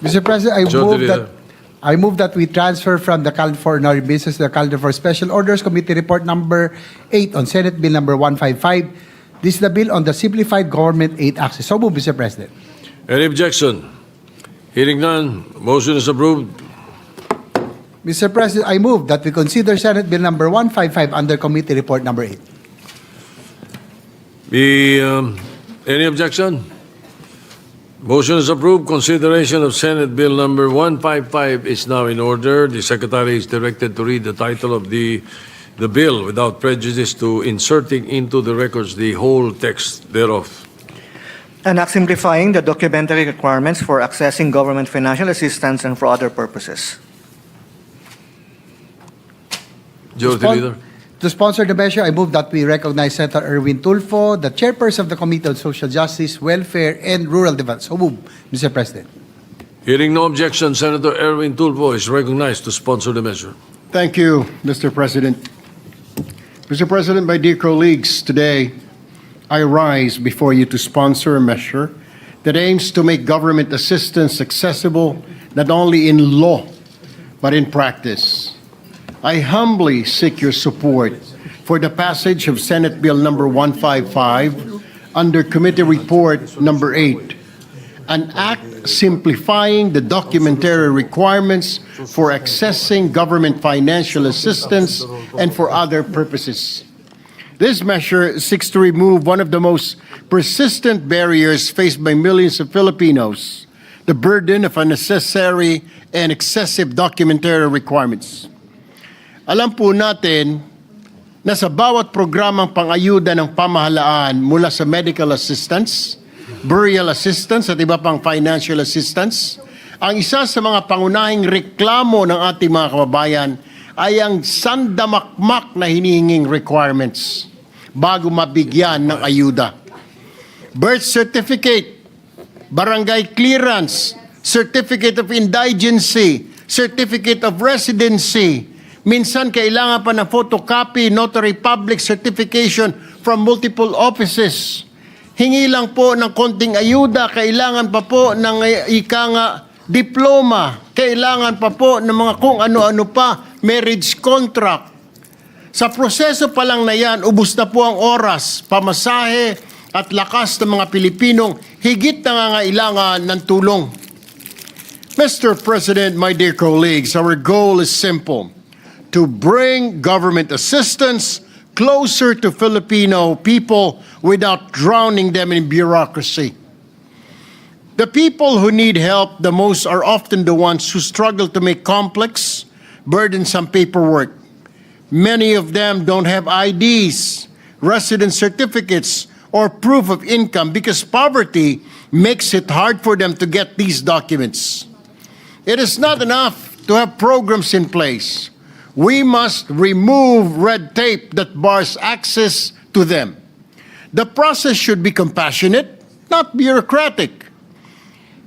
Mr. President, Majority Leader. I move that we transfer from the calendar for ordinary business to the calendar for special orders committee report number 8 on Senate Bill number 155. This is the bill on the simplified government aid access. So move, Mr. President. Any objection? Hearing none, motion is approved. Mr. President, I move that we consider Senate Bill number 155 under committee report number 8. Any objection? Motion is approved. Consideration of Senate Bill number 155 is now in order. The Secretary is directed to read the title of the bill without prejudice to inserting into the records the whole text thereof. An act simplifying the documentary requirements for accessing government financial assistance and for other purposes. Majority Leader. To sponsor the measure, I move that we recognize Senator Erwin Tulfo, the chairperson of the Committee on Social Justice, Welfare, and Rural Development. So move, Mr. President. Hearing no objection, Senator Erwin Tulfo is recognized to sponsor the measure. Thank you, Mr. President. Mr. President, my dear colleagues, today I rise before you to sponsor a measure that aims to make government assistance accessible not only in law but in practice. I humbly seek your support for the passage of Senate Bill number 155 under Committee Report number 8, an act simplifying the documentary requirements for accessing government financial assistance and for other purposes. This measure seeks to remove one of the most persistent barriers faced by millions of Filipinos, the burden of unnecessary and excessive documentary requirements. Alam po natin na sa bawat programang pangayuda ng pamahalaan mula sa medical assistance, burial assistance at iba pang financial assistance, ang isa sa mga pangunahing reklamo ng ating mga kababayan ay ang sandamakmak na hinihinging requirements bago mabigyan ng ayuda. Birth certificate, barangay clearance, certificate of indigency, certificate of residency. Minsan kailangan pa ng photocopy, notary public certification from multiple offices. Hingi lang po ng konting ayuda, kailangan pa po ng diploma, kailangan pa po ng mga kung ano-ano pa, marriage contract. Sa proseso pa lang na yan, ubos na po ang oras, pamasahe at lakas ng mga Pilipinong higit nangangailangan ng tulong. Mr. President, my dear colleagues, our goal is simple: to bring government assistance closer to Filipino people without drowning them in bureaucracy. The people who need help the most are often the ones who struggle to make complex, burdensome paperwork. Many of them don't have IDs, residence certificates, or proof of income because poverty makes it hard for them to get these documents. It is not enough to have programs in place. We must remove red tape that bars access to them. The process should be compassionate, not bureaucratic.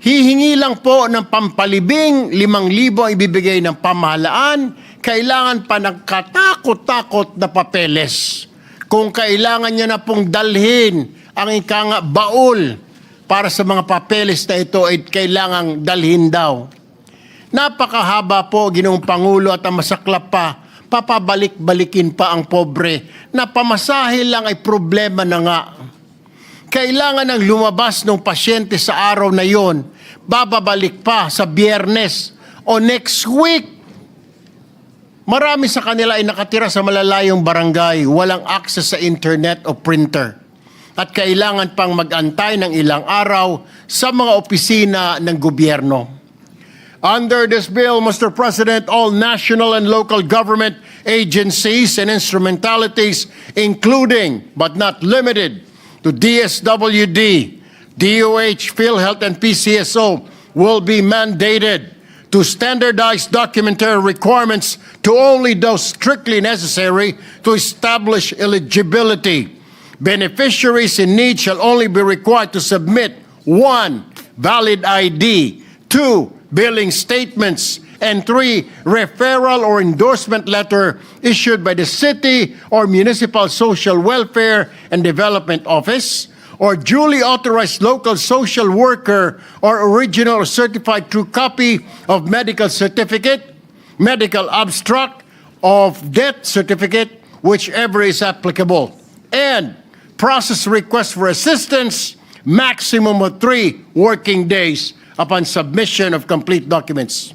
Hihingi lang po ng pampalibing 5,000 ang ibibigay ng pamahalaan, kailangan pa ng katakot-takot na papeles. Kung kailangan niya na pong dalhin ang baul para sa mga papeles na ito ay kailangang dalhin daw. Napakahaba po, Ginoong Pangulo, at ang masaklap pa, papabalik-balikin pa ang pobre na pamasahe lang ay problema na nga. Kailangan ng lumabas ng pasyente sa araw na yon, bababalik pa sa Biyernes o next week. Marami sa kanila ay nakatira sa malalayong barangay, walang access sa internet o printer. At kailangan pang mag-antay ng ilang araw sa mga opisina ng gobyerno. Under this bill, Mr. President, all national and local government agencies and instrumentalities, including but not limited to DSWD, DOH, PhilHealth, and PCSO, will be mandated to standardize documentary requirements to only those strictly necessary to establish eligibility. Beneficiaries in need shall only be required to submit 1. Valid ID, 2. Billing statements, and 3. Referral or endorsement letter issued by the City or Municipal Social Welfare and Development Office or duly authorized local social worker or original or certified true copy of medical certificate, medical abstract of death certificate, whichever is applicable, and process request for assistance maximum of 3 working days upon submission of complete documents.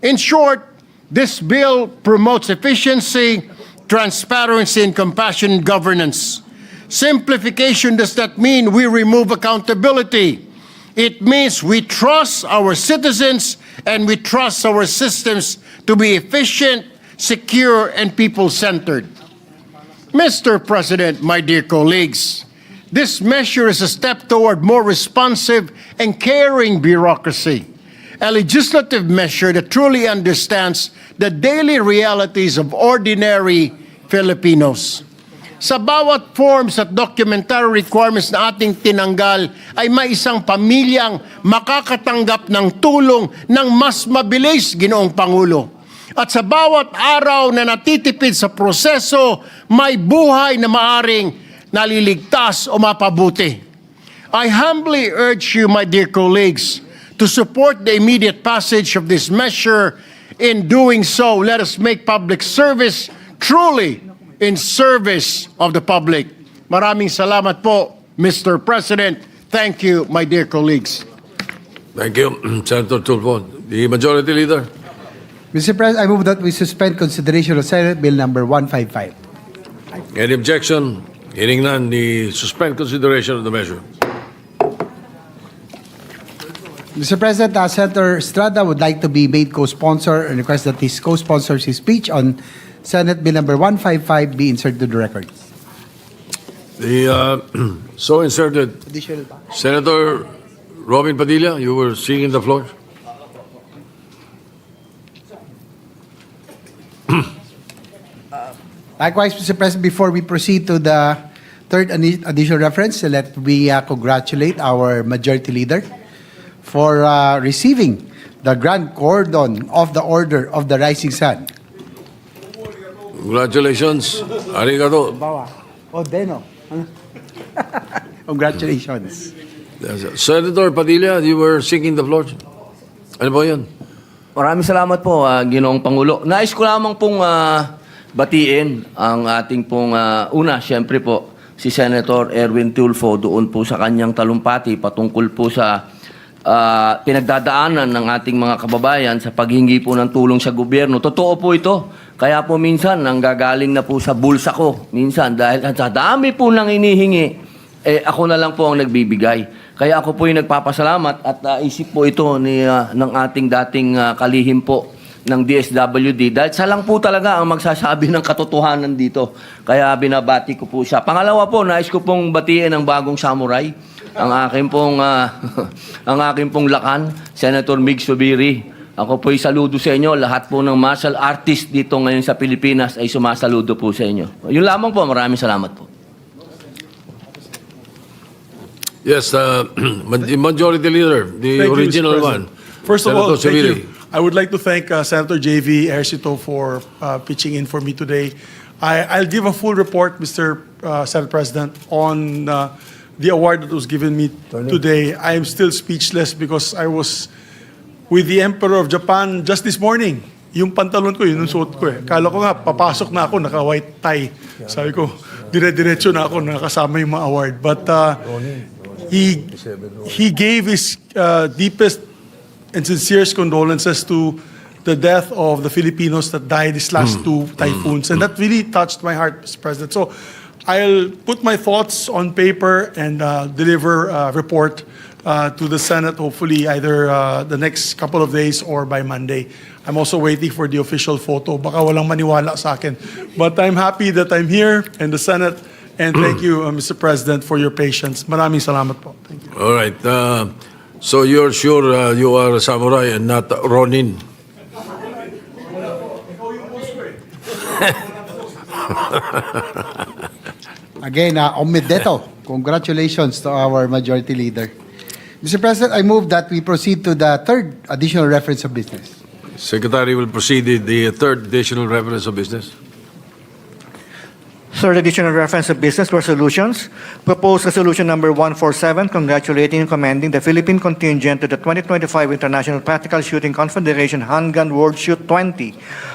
In short, this bill promotes efficiency, transparency, and compassionate governance. Simplification does not mean we remove accountability. It means we trust our citizens and we trust our systems to be efficient, secure, and people-centered. Mr. President, my dear colleagues, this measure is a step toward more responsive and caring bureaucracy, a legislative measure that truly understands the daily realities of ordinary Filipinos. Sa bawat forms at documentary requirements na ating tinanggal ay may isang pamilyang makakatanggap ng tulong ng mas mabilis, Ginoong Pangulo. At sa bawat araw na natitipid sa proseso, may buhay na maaring naliligtas o mapabuti. I humbly urge you, my dear colleagues, to support the immediate passage of this measure. In doing so, let us make public service truly in service of the public. Maraming salamat po, Mr. President. Thank you, my dear colleagues. Thank you, Senator Tulfo. The Majority Leader. Mr. President, I move that we suspend consideration of Senate Bill number 155. Any objection? Hearing none, the suspend consideration of the measure. Mr. President, Senator Estrada would like to be made co-sponsor and request that his co-sponsors his speech on Senate Bill number 155 be inserted to the record. The so inserted. Additional pa? Senator Robin Padilla, you were seeking the floor. Likewise, Mr. President, before we proceed to the third additional reference, let we congratulate our Majority Leader for receiving the Grand Cordon of the Order of the Rising Sun. Congratulations. Arigato. Oh, Deno. Congratulations. Senator Padilla, you were seeking the floor. Ano po yun? Maraming salamat po, Ginoong Pangulo. Nais ko lamang pong batiin ang ating pong una, siyempre po, si Senator Erwin Tulfo doon po sa kanyang talumpati patungkol po sa pinagdadaanan ng ating mga kababayan sa paghingi po ng tulong sa gobyerno. Totoo po ito. Kaya po minsan, nanggagaling na po sa bulsa ko. Minsan, dahil sa dami po nang inihingi, ako na lang po ang nagbibigay. Kaya ako po yung nagpapasalamat at isip po ito ng ating dating kalihim po ng DSWD. Dahil siya lang po talaga ang magsasabi ng katotohanan dito. Kaya binabati ko po siya. Pangalawa po, nais ko pong batiin ang bagong samurai. Ang aking pong lakan, Senator Mig Subiri. Ako po'y saludo sa inyo. Lahat po ng martial artist dito ngayon sa Pilipinas ay sumasaludo po sa inyo. Yun lamang po. Maraming salamat po. Yes, Majority Leader, the Thank you, original Mr. one. President. First of all, Senator thank Subiri. you. I would like to thank Senator J.V. Ercito for pitching in for me today. I'll give a full report, Mr. Senate President, on the award that was given me today. I am still speechless because I was with the Emperor of Japan just this morning. Yung pantalon ko, yun yung suot ko eh. Kala ko nga, papasok na ako, naka-white tie. Sabi ko, dire-diretso na ako, nakasama yung mga award. But he gave his deepest and sincerest condolences to the death of the Filipinos that died these last two typhoons. And that really touched my heart, Mr. President. So I'll put my thoughts on paper and deliver a report to the Senate, hopefully either the next couple of days or by Monday. I'm also waiting for the official photo. Baka walang maniwala sa akin. But I'm happy that I'm here in the Senate. And thank you, Mr. President, for your patience. Maraming salamat po. Thank you. All right. So you're sure you are a samurai and not Ronin? Again, omedeto. Congratulations to our Majority Leader. Mr. President, I move that we proceed to the third additional reference of business. Secretary will proceed with the third additional reference of business. Third additional reference of business resolutions. Proposed resolution number 147, congratulating and commending the Philippine contingent to the 2025 International Practical Shooting Confederation Handgun World Shoot 20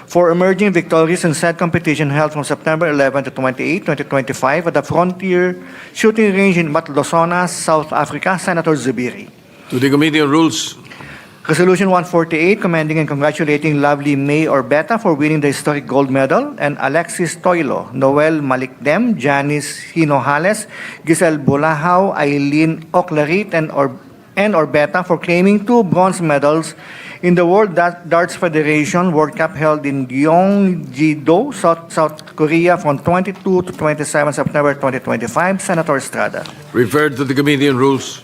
for emerging victorious in said competition held from September 11 to 28, 2025 at the Frontier Shooting Range in Matlosonas, South Africa. Senator Zubiri. To the Committee on Rules. Resolution 148, commending and congratulating Lovely May Orbeta for winning the historic gold medal, and Alexis Toilo, Noel Malikdem, Janice Hinojales, Giselle Bulahao, Eileen Oclarit, and Orbeta for claiming 2 bronze medals in the World Darts Federation World Cup held in Gyeonggi-do, South Korea from 22 to 27 September 2025. Senator Estrada. Referred to the Committee on Rules.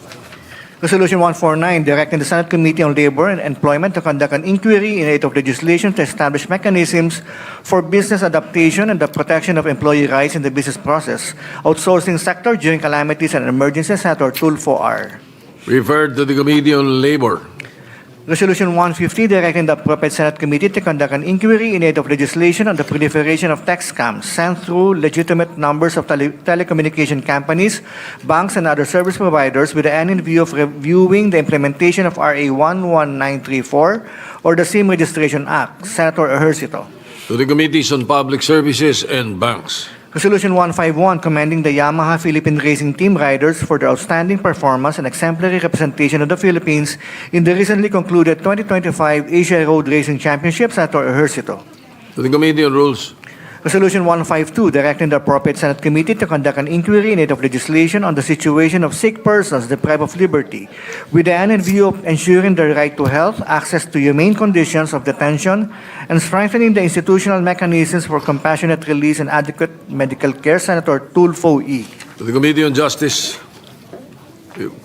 Resolution 149, directing the Senate Committee on Labor and Employment to conduct an inquiry in aid of legislation to establish mechanisms for business adaptation and the protection of employee rights in the business process, outsourcing sector during calamities and emergencies. Senator Tulfo R. Referred to the Committee on Labor. Resolution 150, directing the appropriate Senate Committee to conduct an inquiry in aid of legislation on the proliferation of text scams sent through legitimate numbers of telecommunication companies, banks, and other service providers with the end in view of reviewing the implementation of RA 11934 or the SIM Registration Act. Senator Ejercito. To the Committees on Public Services and Banks. Resolution 151, commending the Yamaha Philippine Racing Team riders for their outstanding performance and exemplary representation of the Philippines in the recently concluded 2025 Asia Road Racing Championship. Senator Ejercito. To the Committee on Rules. Resolution 152, directing the appropriate Senate Committee to conduct an inquiry in aid of legislation on the situation of sick persons deprived of liberty, with the end in view of ensuring their right to health, access to humane conditions of detention, and strengthening the institutional mechanisms for compassionate release and adequate medical care. Senator Tulfo E. To the Committee on Justice.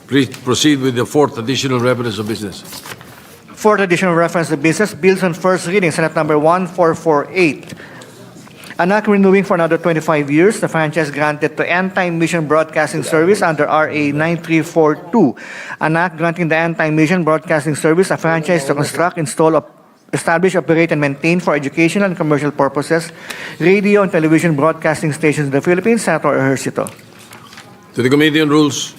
Please proceed with the fourth additional reference of business. Fourth additional reference to business, bills on first reading, Senate number 1448. An act renewing for another 25 years the franchise granted to End-Time Mission Broadcasting Service under RA 9342. An act granting the End-Time Mission Broadcasting Service a franchise to construct, install, establish, operate, and maintain for educational and commercial purposes radio and television broadcasting stations in the Philippines. Senator Ejercito. To the Committee on Rules.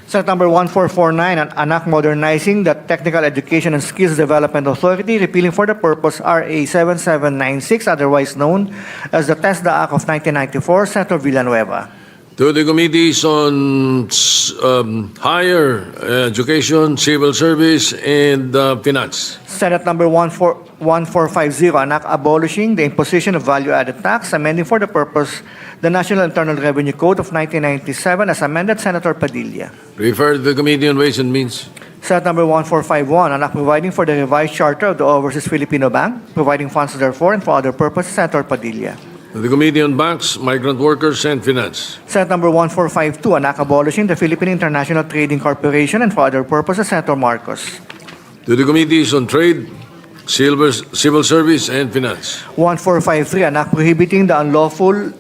Senate number 1449, an act modernizing the Technical Education and Skills Development Authority, repealing for the purpose RA 7796, otherwise known as the TESDA Act of 1994. Senator Villanueva. To the Committees on Higher Education, Civil Service, and Finance. Senate number 1450, an act abolishing the imposition of value-added tax, amending for the purpose the National Internal Revenue Code of 1997 as amended. Senator Padilla. Referred to the Committee on Ways and Means. Senate number 1451, an act providing for the revised charter of the Overseas Filipino Bank, providing funds therefore and for other purposes. Senator Padilla. To the Committee on Banks, Migrant Workers, and Finance. Senate number 1452, an act abolishing the Philippine International Trading Corporation and for other purposes. Senator Marcos. To the Committees on Trade, Civil Service, and Finance. 1453, an act prohibiting the unlawful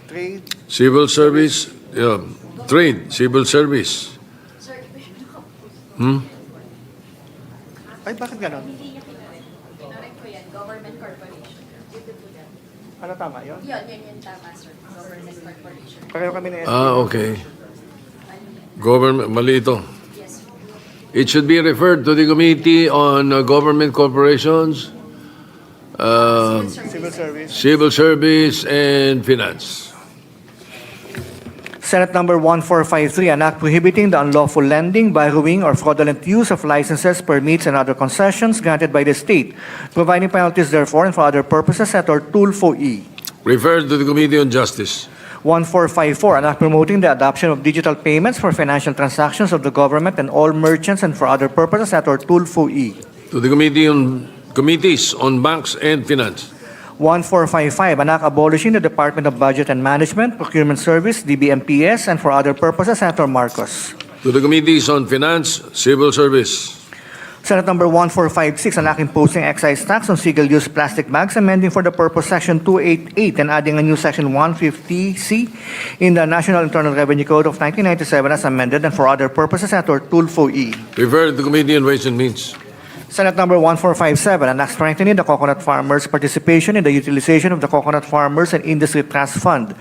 trade. Civil Service, Trade, Civil Service. Ay, bakit ganon? Correct po yan, government corporation. Ano tama yun? Yun tama, sir. Government corporation. Pareho kami na Okay. Government, mali ito. Yes. It should be referred to the Committee on Government Corporations, Civil Service. Civil Service, and Finance. Senate number 1453, an act prohibiting the unlawful lending, borrowing, or fraudulent use of licenses, permits, and other concessions granted by the state, providing penalties therefore and for other purposes. Senator Tulfo E. Referred to the Committee on Justice. 1454, an act promoting the adoption of digital payments for financial transactions of the government and all merchants and for other purposes. Senator Tulfo E. To the Committees on Banks and Finance. 1455, an act abolishing the Department of Budget and Management, Procurement Service, DBMPS, and for other purposes. Senator Marcos. To the Committees on Finance, Civil Service. Senate number 1456, an act imposing excise tax on single-use plastic bags, amending for the purpose Section 288 and adding a new Section 150C in the National Internal Revenue Code of 1997 as amended and for other purposes. Senator Tulfo E. Referred to the Committee on Ways and Means. Senate Number 1457, an act strengthening the coconut farmers' participation in the utilization of the Coconut Farmers and Industry Trust Fund,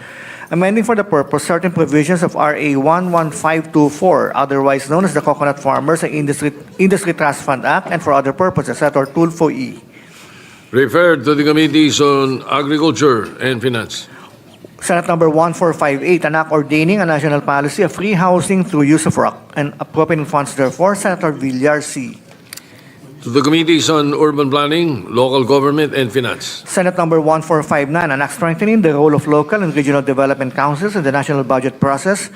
amending for the purpose certain provisions of RA 11524, otherwise known as the Coconut Farmers and Industry Trust Fund Act, and for other purposes. Senator Tulfo E. Referred to the Committees on Agriculture and Finance. Senate Number 1458, an act ordaining a national policy of free housing through use of rock and appropriating funds therefore. Senator Villar C. To the Committees on Urban Planning, Local Government, and Finance. Senate Number 1459, an act strengthening the role of local and regional development councils in the national budget process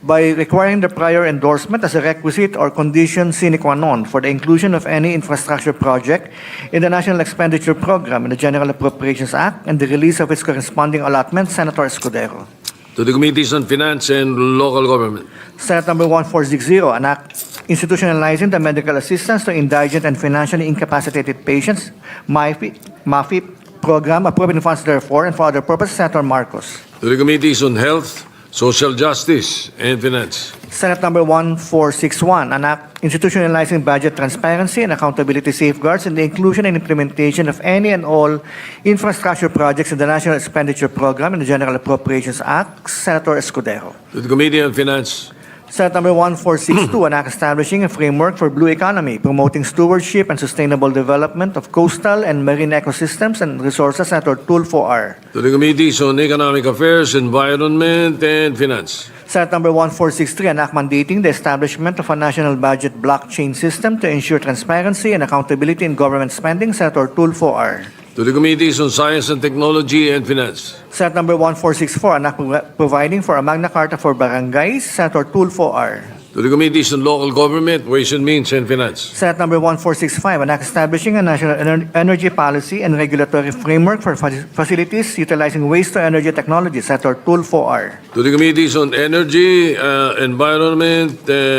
by requiring the prior endorsement as a requisite or condition sine qua non for the inclusion of any infrastructure project in the National Expenditure Program in the General Appropriations Act and the release of its corresponding allotment. Senator Escudero. To the Committees on Finance and Local Government. Senate Number 1460, an act institutionalizing the medical assistance to indigent and financially incapacitated patients, MAFI program, appropriating funds therefore, and for other purposes. Senator Marcos. To the Committees on Health, Social Justice, and Finance. Senate Number 1461, an act institutionalizing budget transparency and accountability safeguards in the inclusion and implementation of any and all infrastructure projects in the National Expenditure Program and the General Appropriations Act. Senator Escudero. To the Committee on Finance. Senate Number 1462, an act establishing a framework for blue economy, promoting stewardship and sustainable development of coastal and marine ecosystems and resources. Senator Tulfo R. To the Committees on Economic Affairs, Environment, and Finance. Senate Number 1463, an act mandating the establishment of a national budget blockchain system to ensure transparency and accountability in government spending. Senator Tulfo R. To the Committees on Science and Technology and Finance. Senate Number 1464, an act providing for a Magna Carta for barangays. Senator Tulfo R. To the Committees on Local Government, Ways and Means, and Finance. Senate Number 1465, an act establishing a national energy policy and regulatory framework for facilities utilizing waste-to-energy technology. Senator Tulfo R. To the Committees on Energy, Environment,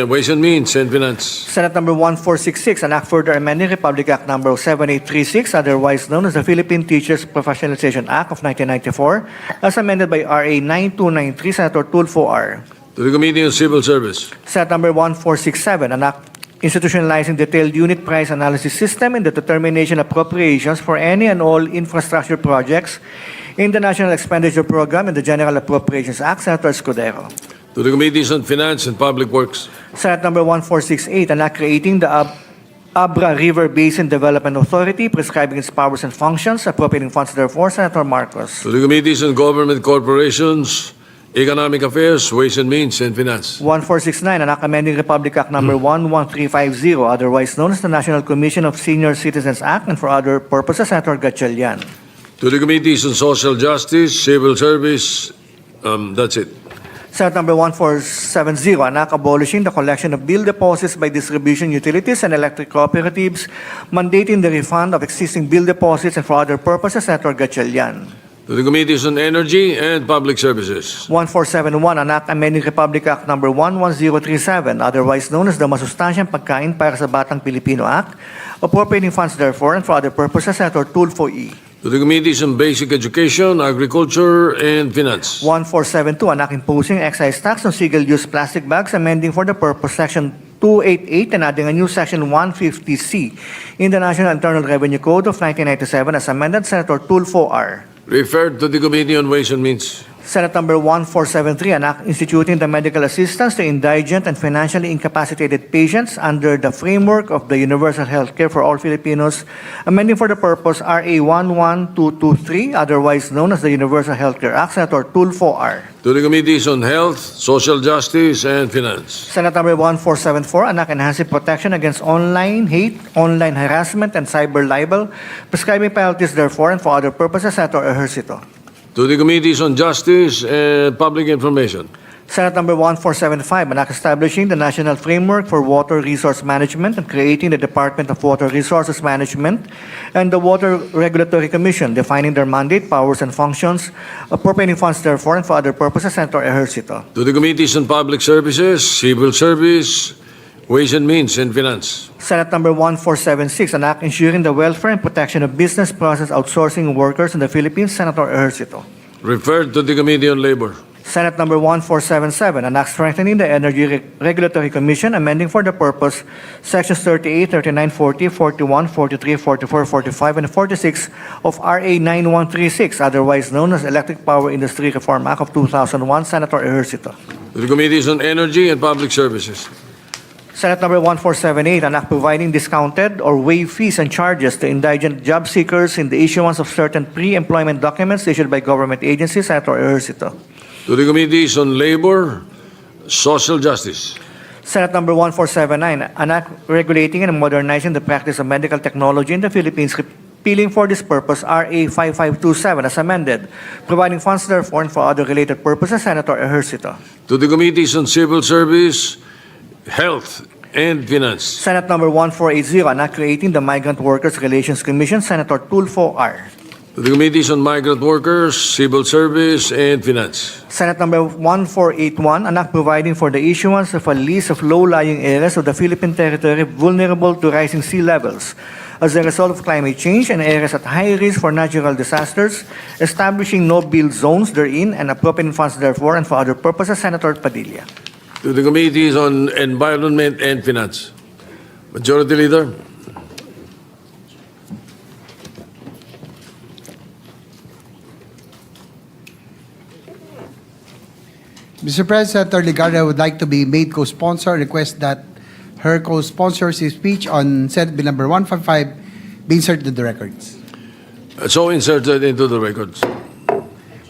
Ways and Means, and Finance. Senate Number 1466, an act further amending Republic Act Number 7836, otherwise known as the Philippine Teachers Professionalization Act of 1994, as amended by RA 9293. Senator Tulfo R. To the Committee on Civil Service. Senate Number 1467, an act institutionalizing detailed unit price analysis system in the determination of appropriations for any and all infrastructure projects in the National Expenditure Program and the General Appropriations Act. Senator Escudero. To the Committees on Finance and Public Works. Senate Number 1468, an act creating the Abra River Basin Development Authority, prescribing its powers and functions, appropriating funds therefore. Senator Marcos. To the Committees on Government Corporations, Economic Affairs, Ways and Means, and Finance. 1469, an act amending Republic Act Number 11350, otherwise known as the National Commission of Senior Citizens Act, and for other purposes. Senator Gatchalian. To the Committees on Social Justice, Civil Service, that's it. Senate Number 1470, an act abolishing the collection of bill deposits by distribution utilities and electric cooperatives, mandating the refund of existing bill deposits, and for other purposes. Senator Gatchalian. To the Committees on Energy and Public Services. 1471, an act amending Republic Act Number 11037, otherwise known as the Masustansyang Pagkain para sa Batang Pilipino Act, appropriating funds therefore, and for other purposes. Senator Tulfo E. To the Committees on Basic Education, Agriculture, and Finance. 1472, an act imposing excise tax on single-use plastic bags, amending for the purpose Section 288 and adding a new Section 150C in the National Internal Revenue Code of 1997 as amended. Senator Tulfo R. Referred to the Committee on Ways and Means. Senate Number 1473, an act instituting the medical assistance to indigent and financially incapacitated patients under the framework of the Universal Healthcare for All Filipinos, amending for the purpose RA 11223, otherwise known as the Universal Healthcare Act. Senator Tulfo R. To the Committees on Health, Social Justice, and Finance. Senate Number 1474, an act enhancing protection against online hate, online harassment, and cyber libel, prescribing penalties therefore, and for other purposes. Senator Ejercito. To the Committees on Justice and Public Information. Senate Number 1475, an act establishing the National Framework for Water Resource Management and creating the Department of Water Resources Management and the Water Regulatory Commission, defining their mandate, powers, and functions, appropriating funds therefore, and for other purposes. Senator Ejercito. To the Committees on Public Services, Civil Service, Ways and Means, and Finance. Senate Number 1476, an act ensuring the welfare and protection of business process outsourcing workers in the Philippines. Senator Ejercito. Referred to the Committee on Labor. Senate Number 1477, an act strengthening the Energy Regulatory Commission, amending for the purpose Sections 38, 39, 40, 41, 43, 44, 45, and 46 of RA 9136, otherwise known as Electric Power Industry Reform Act of 2001, Senator Ejercito. To the Committees on Energy and Public Services. Senate Number 1478, an act providing discounted or waived fees and charges to indigent job seekers in the issuance of certain pre-employment documents issued by government agencies, Senator Ejercito. To the Committees on Labor, Social Justice. Senate Number 1479, an act regulating and modernizing the practice of medical technology in the Philippines, repealing for this purpose RA 5527 as amended, providing funds therefore and for other related purposes, Senator Ejercito. To the Committees on Civil Service, Health, and Finance. Senate Number 1480, an act creating the Migrant Workers Relations Commission, Senator Tulfo R. To the Committees on Migrant Workers, Civil Service, and Finance. Senate Number 1481, an act providing for the issuance of a list of low-lying areas of the Philippine territory vulnerable to rising sea levels as a result of climate change and areas at high risk for natural disasters, establishing no-build zones therein and appropriating funds therefore and for other purposes, Senator Padilla. To the Committees on Environment and Finance. Majority Leader. Mr. President, Senator Ligarda would like to be made co-sponsor. Request that her co-sponsors his speech on Senate Bill number 155 be inserted in the records. So inserted into the records.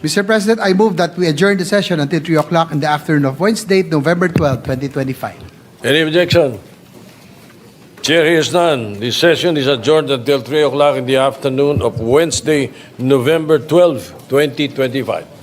Mr. President, I move that we adjourn the session until 3 o'clock in the afternoon of Wednesday, November 12, 2025. Any objection? Chair hears none. This session is adjourned until 3 o'clock in the afternoon of Wednesday, November 12, 2025.